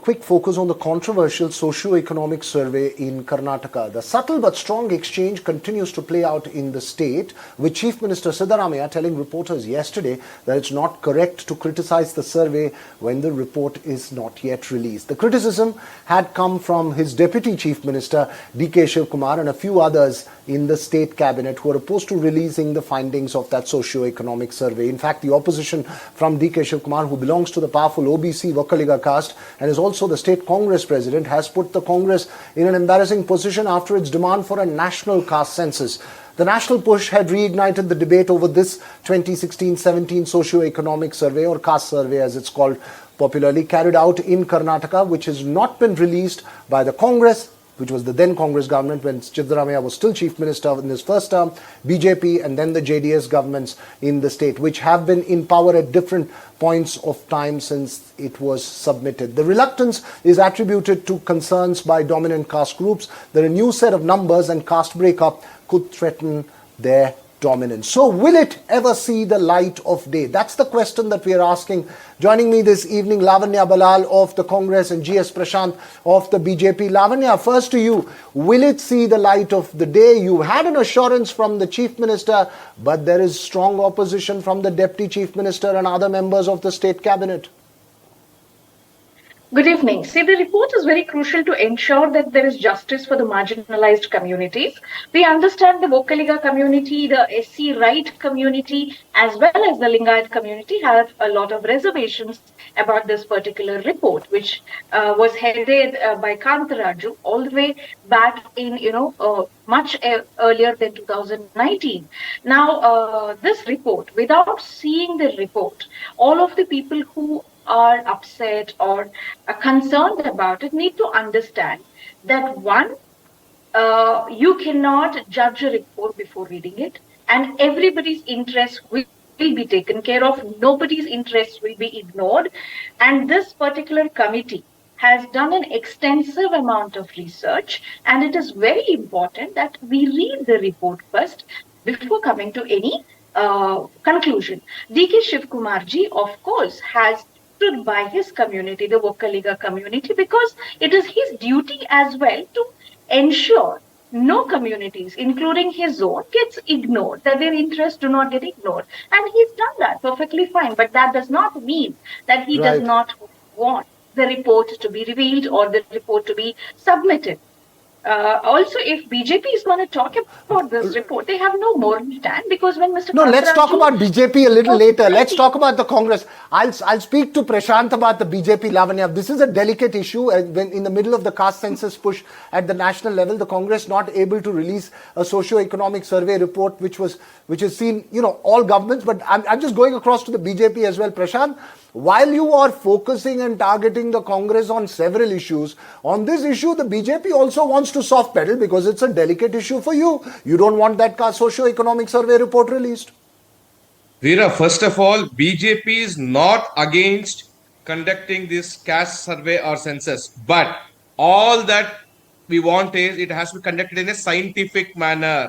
quick focus on the controversial socio-economic survey in Karnataka. The subtle but strong exchange continues to play out in the state, with Chief Minister Siddaramiah telling reporters yesterday that it's not correct to criticize the survey when the report is not yet released. The criticism had come from his Deputy Chief Minister D.K. Shivkumar and a few others in the state cabinet who are opposed to releasing the findings of that socio-economic survey. In fact, the opposition from D.K. Shivkumar, who belongs to the powerful OBC Karnataka Caste and is also the state Congress president, has put the Congress in an embarrassing position after its demand for a national caste census. The national push had reignited the debate over this 2016-17 socio-economic survey, or caste survey as it's called popularly, carried out in Karnataka, which has not been released by the Congress, which was the then Congress government when Siddaramiah was still Chief Minister in his first term, BJP and then the JDS governments in the state, which have been in power at different points of time since it was submitted. The reluctance is attributed to concerns by dominant caste groups that a new set of numbers and caste breakup could threaten their dominance. So will it ever see the light of day? That's the question that we are asking. Joining me this evening, Lavanya Balal of the Congress and GS Prashant of the BJP. Lavanya, first to you, will it see the light of the day? You had an assurance from the Chief Minister, but there is strong opposition from the Deputy Chief Minister and other members of the state cabinet. Good evening. See, the report is very crucial to ensure that there is justice for the marginalized communities. We understand the Vokkaliga community, the SC right community, as well as the Lingayat community have a lot of reservations about this particular report, which was headed by Kantaraju all the way back in, much earlier than 2019. Now, this report, without seeing the report, all of the people who are upset or are concerned about it need to understand that one, you cannot judge a report before reading it, and everybody's interest will be taken care of. Nobody's interest will be ignored. And this particular committee has done an extensive amount of research, and it is very important that we read the report first before coming to any conclusion. D.K. Shivkumarji, of course, has stood by his community, the Vokkaliga community, because it is his duty as well to ensure no communities, including his own, gets ignored, that their interests do not get ignored. And he's done that perfectly fine. But that does not mean that he does not want the report to be revealed or the report to be submitted. Also, if BJP is going to talk about this report, they have no moral stand, because when Mr. Let's talk about BJP a little later. Let's talk about the Congress. I'll speak to Prashant about the BJP, Lavanya. This is a delicate issue. When in the middle of the caste census push at the national level, the Congress not able to release a socio-economic survey report, which has seen, all governments. But I'm just going across to the BJP as well, Prashant. While you are focusing and targeting the Congress on several issues, on this issue, the BJP also wants to soft pedal because it's a delicate issue for you. You don't want that socio-economic survey report released. Veera, first of all, BJP is not against conducting this caste survey or census, but all that we want is it has to be conducted in a scientific manner.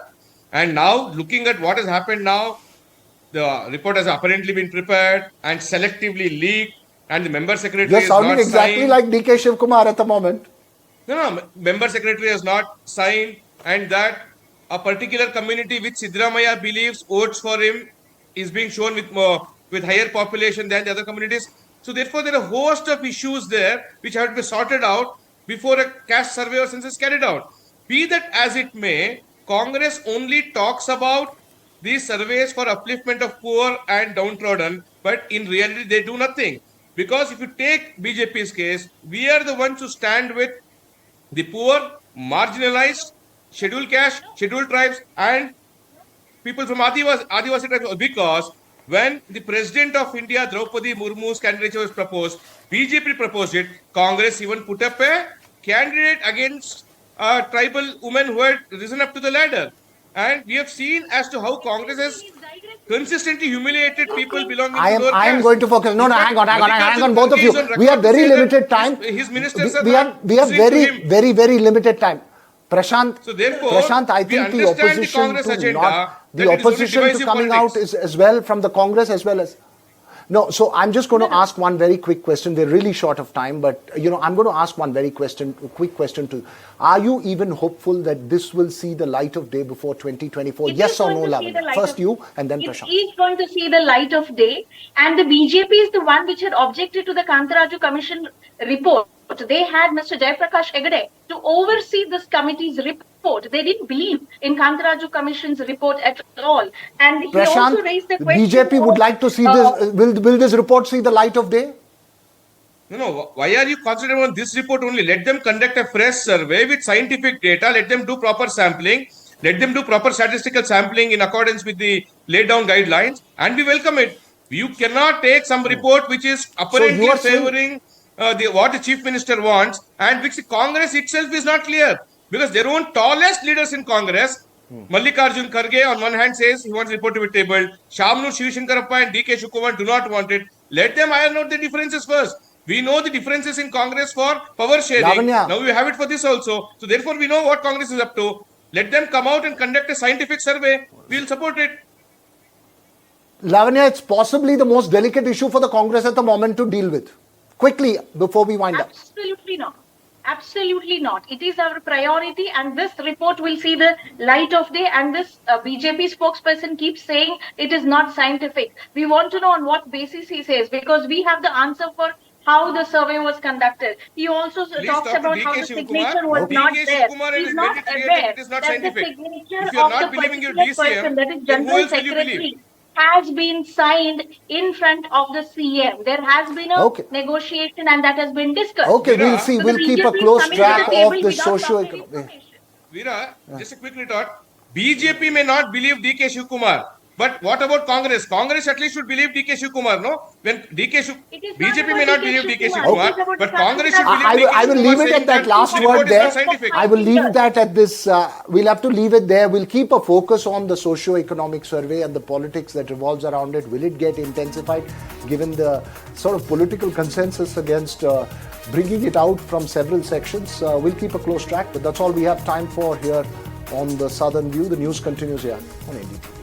And now, looking at what has happened now, the report has apparently been prepared and selectively leaked, and the member secretary You're sounding exactly like D.K. Shivkumar at the moment. No, member secretary has not signed, and that a particular community which Siddaramiah believes votes for him is being shown with higher population than the other communities. So therefore, there are a host of issues there which have to be sorted out before a caste survey or census carried out. Be that as it may, Congress only talks about these surveys for upliftment of poor and downtrodden, but in reality they do nothing. Because if you take BJP's case, we are the ones who stand with the poor, marginalized, scheduled caste, scheduled tribes, and people from Adivasi tribes. Because when the President of India, Draupadi Murmu's candidature was proposed, BJP proposed it, Congress even put up a candidate against a tribal woman who had risen up to the ladder. And we have seen as to how Congress has consistently humiliated people belonging to lower caste. I am going to focus. No, hang on, both of you. We have very limited time. His ministers we have very limited time. Prashant, so therefore, Prashant, I think the opposition to coming out is as well from the Congress as well as. No, so I'm just going to ask one very quick question. We're really short of time, but I'm going to ask one very quick question to you. Are you even hopeful that this will see the light of day before 2024? Yes or no, Lavanya? First you and then Prashant. It is going to see the light of day, and the BJP is the one which had objected to the Kantaraju Commission report. They had Mr. Jayaprakash Hegde to oversee this committee's report. They didn't believe in Kantaraju Commission's report at all. And he Prashant, also raised the question BJP would like to see this. Will this report see the light of day? No. Why are you concentrating on this report only? Let them conduct a fresh survey with scientific data. Let them do proper sampling. Let them do proper statistical sampling in accordance with the laid down guidelines, and we welcome it. You cannot take some report which is apparently favoring what the Chief Minister wants, and which the Congress itself is not clear. Because their own tallest leaders in Congress, Mallikarjun Kharge on one hand says he wants the report to be tabled. Shamnu Shivshankarappa and DK Shivakumar do not want it. Let them iron out the differences first. We know the differences in Congress for power sharing. Lavanya. Now we have it for this also. So therefore we know what Congress is up to. Let them come out and conduct a scientific survey. We will support it. Lavanya, it's possibly the most delicate issue for the Congress at the moment to deal with. Quickly, before we wind up. Absolutely not. Absolutely not. It is our priority, and this report will see the light of day. And this BJP spokesperson keeps saying it is not scientific. We want to know on what basis he says, because we have the answer for how the survey was conducted. He also talks about how the signature was not there. He's not aware that the signature of the particular person, that is General Secretary, has been signed in front of the CM. There has been a negotiation, and that has been discussed. Okay, we'll see. We'll keep a close track of the socio-economic. Veera, just a quick retort. BJP may not believe DK Shivakumar, but what about Congress? Congress at least should believe DK Shivakumar, no? When BJP may not believe DK Shivakumar, but Congress should believe DK Shivakumar. I will leave it at that last word there. I will leave that at this. We'll have to leave it there. We'll keep a focus on the socio-economic survey and the politics that revolves around it. Will it get intensified given the sort of political consensus against bringing it out from several sections? We'll keep a close track, but that's all we have time for here on the Southern View. The news continues here on NDTV.